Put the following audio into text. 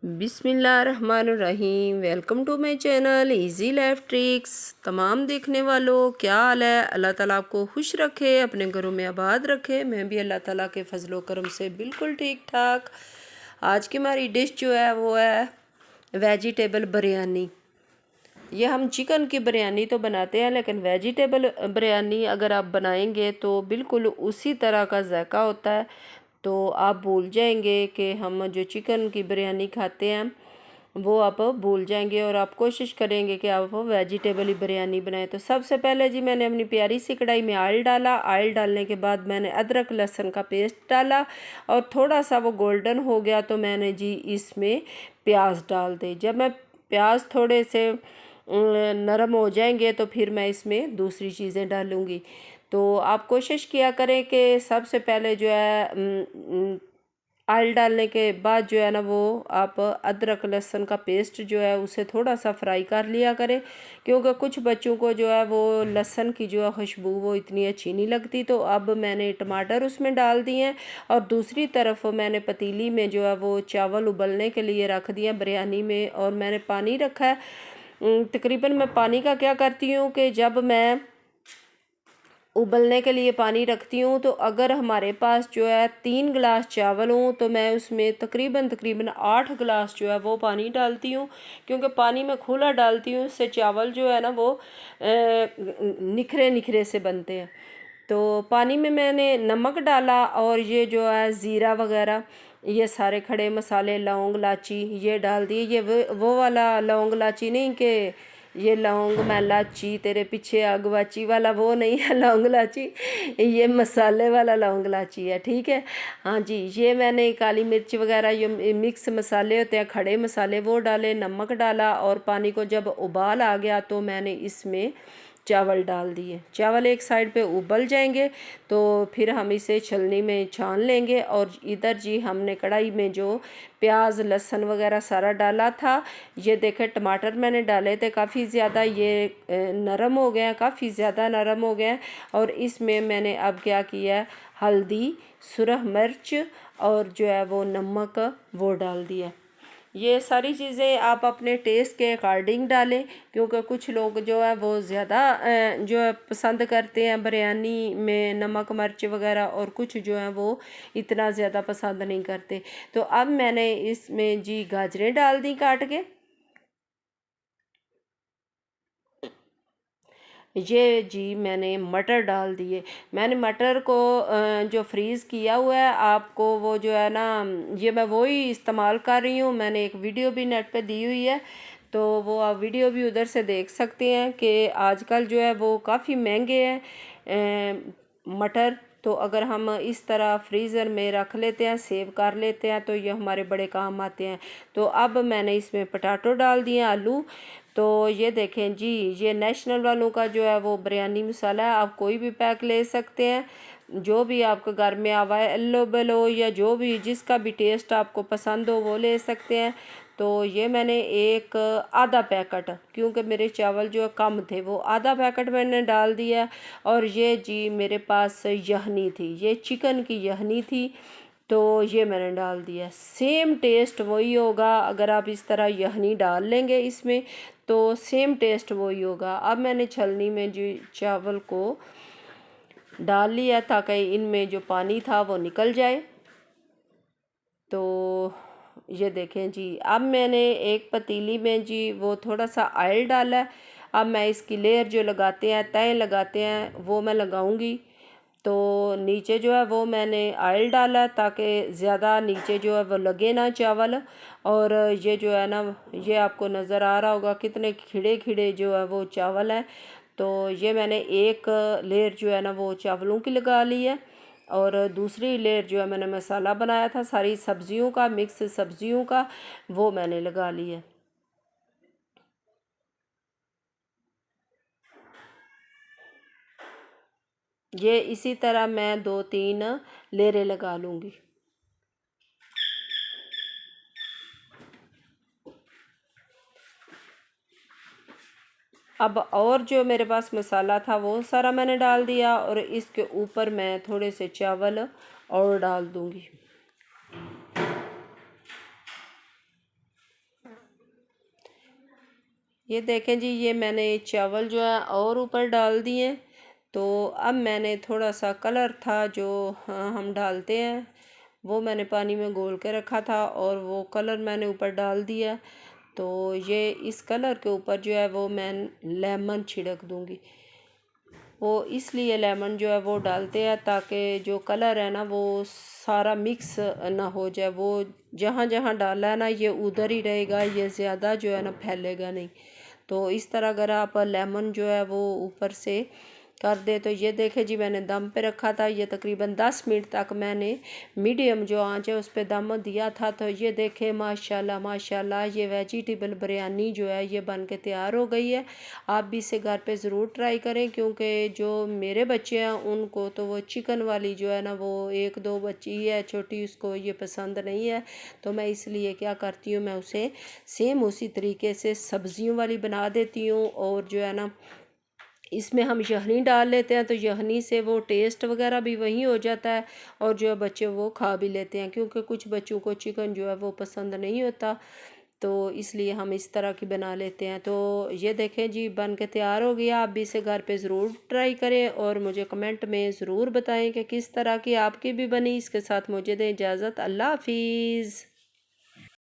बिस्मिल्लाहिर्रहमानिर्रहीम। Welcome to my channel easy life tricks. तमाम देखने वालों क्या हाल है। अल्लाह ताला आपको खुश रखे, अपने घरों में आबाद रखे। मैं भी अल्लाह ताला के फजलो करम से बिल्कुल ठीक ठाक। आज की हमारी डिश जो है वो है वेजिटेबल बिरयानी। ये हम चिकन की बिरयानी तो बनाते हैं, लेकिन वेजिटेबल बिरयानी अगर आप बनाएंगे तो बिल्कुल उसी तरह का जायका होता है। तो आप भूल जाएंगे कि हम जो चिकन की बिरयानी खाते हैं वो आप भूल जाएंगे और आप कोशिश करेंगे कि आप वेजिटेबल ही बिरयानी बनाएं। तो सबसे पहले जी मैंने अपनी प्यारी सी कढ़ाई में ऑयल डाला। ऑयल डालने के बाद मैंने अदरक लहसुन का पेस्ट डाला और थोड़ा सा वो गोल्डन हो गया तो मैंने जी इसमें प्याज डाल दे। जब मैं प्याज थोड़े से नरम हो जाएंगे तो फिर मैं इसमें दूसरी चीज़ें डालूँगी। तो आप कोशिश किया करें कि सबसे पहले जो है ऑयल डालने के बाद जो है ना वो आप अदरक लहसुन का पेस्ट जो है उसे थोड़ा सा फ्राई कर लिया करें, क्योंकि कुछ बच्चों को जो है वो लहसुन की जो है खुशबू वो इतनी अच्छी नहीं लगती। तो अब मैंने टमाटर उसमें डाल दिए हैं और दूसरी तरफ मैंने पतीली में जो है वो चावल उबलने के लिए रख दिया बिरयानी में, और मैंने पानी रखा है। तकरीबन मैं पानी का क्या करती हूँ कि जब मैं उबलने के लिए पानी रखती हूँ तो अगर हमारे पास जो है 3 गिलास चावल हों तो मैं उसमें तकरीबन 8 गिलास जो है वो पानी डालती हूँ, क्योंकि पानी मैं खुला डालती हूँ, इससे चावल जो है ना वो निखरे निखरे से बनते हैं। तो पानी में मैंने नमक डाला और ये जो है ज़ीरा वगैरह ये सारे खड़े मसाले लौंग इलायची ये डाल दिए। ये वो वाला लौंग इलायची नहीं कि ये लौंग मैं लाची तेरे पीछे आगवाची वाला, वो नहीं है लौंग इलायची, ये मसाले वाला लौंग इलायची है, ठीक है। हाँ जी, ये मैंने काली मिर्च वगैरह ये मिक्स मसाले होते हैं खड़े मसाले वो डाले, नमक डाला और पानी को जब उबाल आ गया तो मैंने इसमें चावल डाल दिए। चावल एक साइड पे उबल जाएंगे तो फिर हम इसे छलनी में छान लेंगे। और इधर जी हमने कढ़ाई में जो प्याज लहसुन वगैरह सारा डाला था, ये देखें टमाटर मैंने डाले थे काफ़ी ज़्यादा, ये नरम हो गए हैं, काफ़ी ज़्यादा नरम हो गए हैं। और इसमें मैंने अब क्या किया है, हल्दी सुरख मिर्च और जो है वो नमक वो डाल दिया। ये सारी चीज़ें आप अपने टेस्ट के अकॉर्डिंग डालें, क्योंकि कुछ लोग जो है वो ज़्यादा जो है पसंद करते हैं बिरयानी में नमक मिर्च वगैरह, और कुछ जो है वो इतना ज़्यादा पसंद नहीं करते। तो अब मैंने इसमें जी गाजरें डाल दी काट के। ये जी मैंने मटर डाल दिए। मैंने मटर को जो फ्रीज़ किया हुआ है आपको वो जो है ना, ये मैं वही इस्तेमाल कर रही हूँ। मैंने एक वीडियो भी नेट पे दी हुई है, तो वो आप वीडियो भी उधर से देख सकते हैं कि आजकल जो है वो काफ़ी महंगे हैं मटर। तो अगर हम इस तरह फ्रीज़र में रख लेते हैं सेव कर लेते हैं तो ये हमारे बड़े काम आते हैं। तो अब मैंने इसमें पटाटो डाल दिए आलू। तो ये देखें जी, ये नेशनल वालों का जो है वो बिरयानी मसाला है, आप कोई भी पैक ले सकते हैं जो भी आपके घर में अवेलेबल हो या जो भी जिसका भी टेस्ट आपको पसंद हो वो ले सकते हैं। तो ये मैंने एक आधा पैकेट, क्योंकि मेरे चावल जो है कम थे, वो आधा पैकेट मैंने डाल दिया। और ये जी मेरे पास यखनी थी, ये चिकन की यखनी थी, तो ये मैंने डाल दिया। सेम टेस्ट वही होगा अगर आप इस तरह यखनी डाल लेंगे इसमें, तो सेम टेस्ट वही होगा। अब मैंने छलनी में जो चावल को डाल लिया ताकि इनमें जो पानी था वो निकल जाए। तो ये देखें जी, अब मैंने एक पतीली में जी वो थोड़ा सा ऑयल डाला है। अब मैं इसकी लेयर जो लगाते हैं तय लगाते हैं वो मैं लगाऊंगी। तो नीचे जो है वो मैंने ऑयल डाला ताकि ज़्यादा नीचे जो है वो लगे ना चावल। और ये जो है ना, ये आपको नज़र आ रहा होगा कितने खिड़े खिड़े जो है वो चावल हैं। तो ये मैंने एक लेयर जो है ना वो चावलों की लगा ली है, और दूसरी लेयर जो है मैंने मसाला बनाया था सारी सब्जियों का, मिक्स सब्जियों का, वो मैंने लगा लिया। ये इसी तरह मैं 2-3 लेयरें लगा लूँगी। अब और जो मेरे पास मसाला था वो सारा मैंने डाल दिया, और इसके ऊपर मैं थोड़े से चावल और डाल दूँगी। ये देखें जी, ये मैंने चावल जो है और ऊपर डाल दिए। तो अब मैंने थोड़ा सा कलर था जो हम डालते हैं, वो मैंने पानी में घोल के रखा था और वो कलर मैंने ऊपर डाल दिया। तो ये इस कलर के ऊपर जो है वो मैं लेमन छिड़क दूँगी। वो इसलिए लेमन जो है वो डालते हैं ताकि जो कलर है ना वो सारा मिक्स ना हो जाए, वो जहाँ जहाँ डाला है ना ये उधर ही रहेगा, ये ज़्यादा जो है ना फैलेगा नहीं। तो इस तरह अगर आप लेमन जो है वो ऊपर से कर दे। तो ये देखे जी, मैंने दम पे रखा था, ये तकरीबन 10 मिनट तक मैंने मीडियम जो आंच है उस पर दम दिया था। तो ये देखे माशाल्लाह माशाल्लाह, ये वेजिटेबल बिरयानी जो है ये बन के तैयार हो गई है। आप भी इसे घर पे ज़रूर ट्राई करें, क्योंकि जो मेरे बच्चे हैं उनको तो वो चिकन वाली जो है ना, वो एक दो बच्ची है छोटी, उसको ये पसंद नहीं है। तो मैं इसलिए क्या करती हूँ, मैं उसे सेम उसी तरीके से सब्जियों वाली बना देती हूँ। और जो है ना इसमें हम यखनी डाल लेते हैं, तो यखनी से वो टेस्ट वगैरह भी वही हो जाता है और जो है बच्चे वो खा भी लेते हैं, क्योंकि कुछ बच्चों को चिकन जो है वो पसंद नहीं होता। तो इसलिए हम इस तरह की बना लेते हैं। तो ये देखें जी, बन के तैयार हो गया। आप भी इसे घर पे ज़रूर ट्राई करें और मुझे कमेंट में ज़रूर बताएं कि किस तरह की आपकी भी बनी। इसके साथ मुझे दें इजाज़त। अल्लाह हाफिज़।